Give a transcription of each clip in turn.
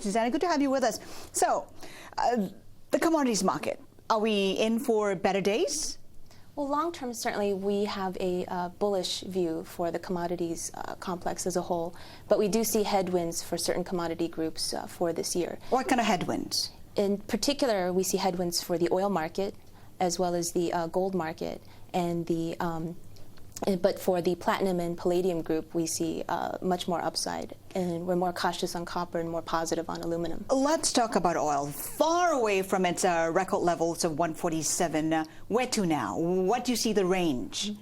Soozhana, good to have you with us. So, the commodities market, are we in for better days? Well, long term, certainly we have a bullish view for the commodities complex as a whole, but we do see headwinds for certain commodity groups for this year. What kind of headwinds? In particular, we see headwinds for the oil market, as well as the gold market, and the but for the platinum and palladium group, we see much more upside, and we're more cautious on copper and more positive on aluminum. Let's talk about oil. Far away from its record levels of 147, where to now? What do you see the range?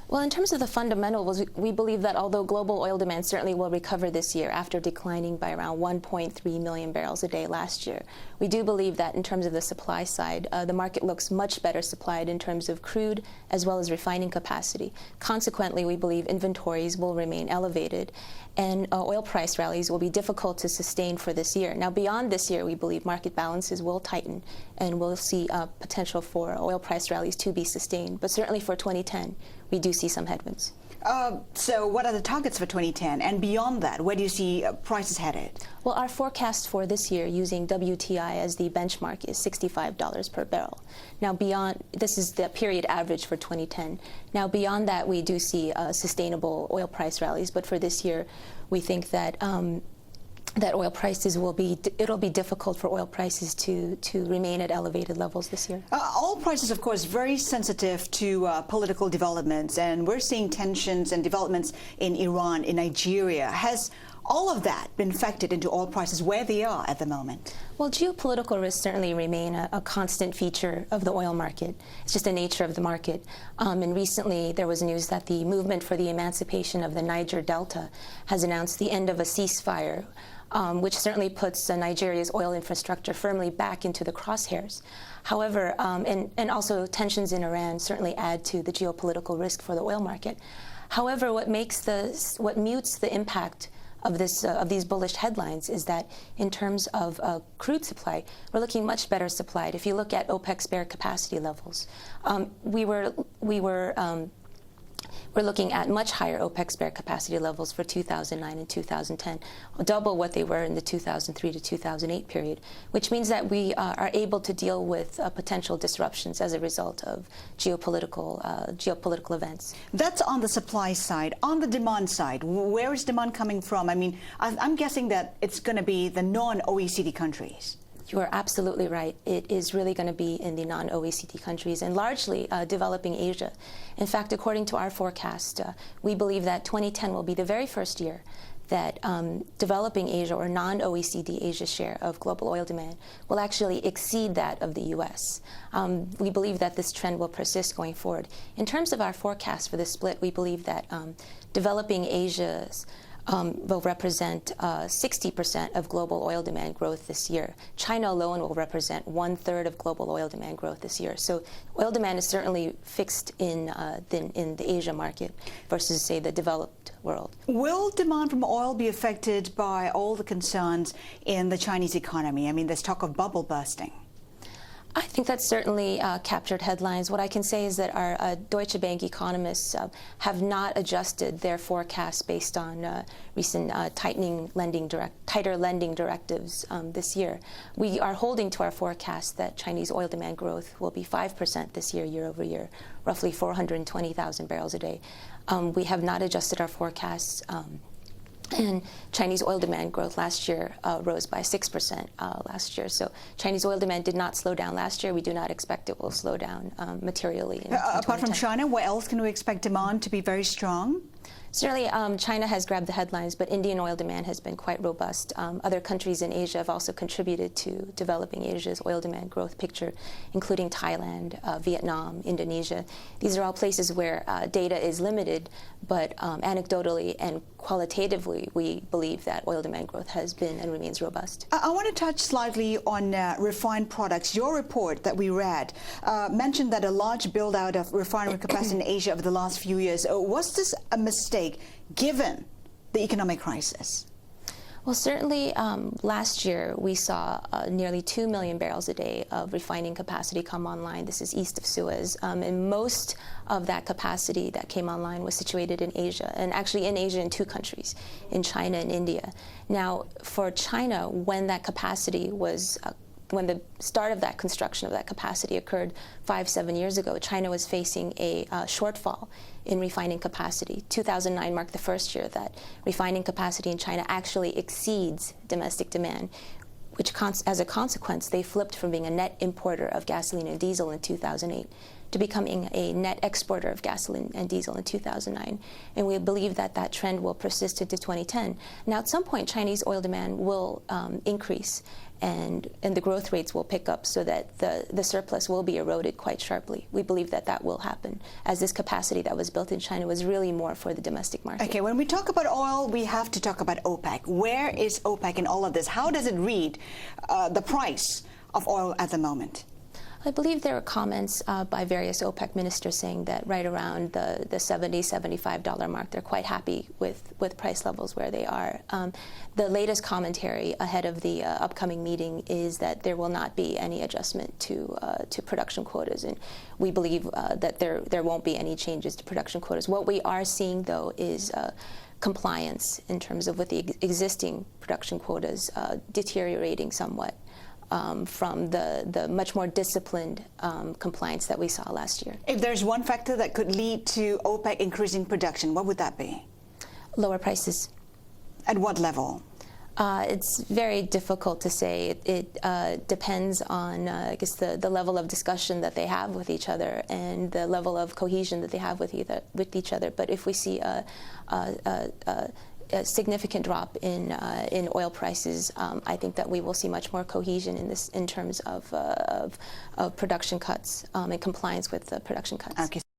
Well, in terms of the fundamentals, we believe that although global oil demand certainly will recover this year after declining by around 1.3 million barrels a day last year, we do believe that in terms of the supply side, the market looks much better supplied in terms of crude as well as refining capacity. Consequently, we believe inventories will remain elevated and oil price rallies will be difficult to sustain for this year. Now, beyond this year, we believe market balances will tighten and we'll see potential for oil price rallies to be sustained. But certainly for 2010, we do see some headwinds. So what are the targets for 2010? And beyond that, where do you see prices headed? Well, our forecast for this year using WTI as the benchmark is $65 per barrel. Now, beyond, this is the period average for 2010. Now, beyond that, we do see sustainable oil price rallies. But for this year, we think that that oil prices it'll be difficult for oil prices to remain at elevated levels this year. Oil prices, of course, very sensitive to political developments, and we're seeing tensions and developments in Iran, in Nigeria. Has all of that been factored into oil prices where they are at the moment? Well, geopolitical risks certainly remain a constant feature of the oil market. It's just the nature of the market. And recently there was news that the movement for the emancipation of the Niger Delta has announced the end of a ceasefire, which certainly puts Nigeria's oil infrastructure firmly back into the crosshairs. However, and also tensions in Iran certainly add to the geopolitical risk for the oil market. However, what mutes the impact of these bullish headlines is that in terms of crude supply, we're looking much better supplied. If you look at OPEC spare capacity levels, we're looking at much higher OPEC spare capacity levels for 2009 and 2010, double what they were in the 2003 to 2008 period, which means that we are able to deal with potential disruptions as a result of geopolitical events. That's on the supply side. On the demand side, where is demand coming from? I mean, I'm guessing that it's going to be the non-OECD countries. You are absolutely right. It is really going to be in the non-OECD countries and largely developing Asia. In fact, according to our forecast, we believe that 2010 will be the very first year that developing Asia or non-OECD Asia share of global oil demand will actually exceed that of the U.S. We believe that this trend will persist going forward. In terms of our forecast for the split, we believe that developing Asia's will represent 60% of global oil demand growth this year. China alone will represent 1/3 of global oil demand growth this year. So oil demand is certainly fixed in the Asia market versus, say, the developed world. Will demand from oil be affected by all the concerns in the Chinese economy? I mean, there's talk of bubble bursting. I think that's certainly captured headlines. What I can say is that our Deutsche Bank economists have not adjusted their forecasts based on recent tighter lending directives this year. We are holding to our forecast that Chinese oil demand growth will be 5% this year, year over year, roughly 420,000 barrels a day. We have not adjusted our forecasts. And Chinese oil demand growth last year rose by 6% last year. So Chinese oil demand did not slow down last year. We do not expect it will slow down materially in apart from China, where else can we expect demand to be very strong? Certainly, China has grabbed the headlines, but Indian oil demand has been quite robust. Other countries in Asia have also contributed to developing Asia's oil demand growth picture, including Thailand, Vietnam, Indonesia. These are all places where data is limited, but anecdotally and qualitatively, we believe that oil demand growth has been and remains robust. I want to touch slightly on refined products. Your report that we read mentioned that a large build-out of refinery capacity in Asia over the last few years. Was this a mistake given the economic crisis? Well, certainly last year we saw nearly 2 million barrels a day of refining capacity come online. This is east of Suez. And most of that capacity that came online was situated in Asia, and actually in Asia in two countries, in China and India. Now, for China, when that capacity was when the start of that construction of that capacity occurred 5-7 years ago, China was facing a shortfall in refining capacity. 2009 marked the first year that refining capacity in China actually exceeds domestic demand, which as a consequence, they flipped from being a net importer of gasoline and diesel in 2008 to becoming a net exporter of gasoline and diesel in 2009. And we believe that that trend will persist into 2010. Now, at some point, Chinese oil demand will increase, and the growth rates will pick up so that the surplus will be eroded quite sharply. We believe that that will happen, as this capacity that was built in China was really more for the domestic market. Okay, when we talk about oil, we have to talk about OPEC. Where is OPEC in all of this? How does it read the price of oil at the moment? I believe there are comments by various OPEC ministers saying that right around the $70, $75 mark, they're quite happy with price levels where they are. The latest commentary ahead of the upcoming meeting is that there will not be any adjustment to production quotas, and we believe that there won't be any changes to production quotas. What we are seeing, though, is compliance in terms of with the existing production quotas deteriorating somewhat. From the much more disciplined compliance that we saw last year. If there's one factor that could lead to OPEC increasing production, what would that be? Lower prices. At what level? It's very difficult to say. It depends on, I guess, the level of discussion that they have with each other and the level of cohesion that they have with each other. But if we see a significant drop in oil prices, I think that we will see much more cohesion in terms of production cuts and compliance with the production cuts. Okay.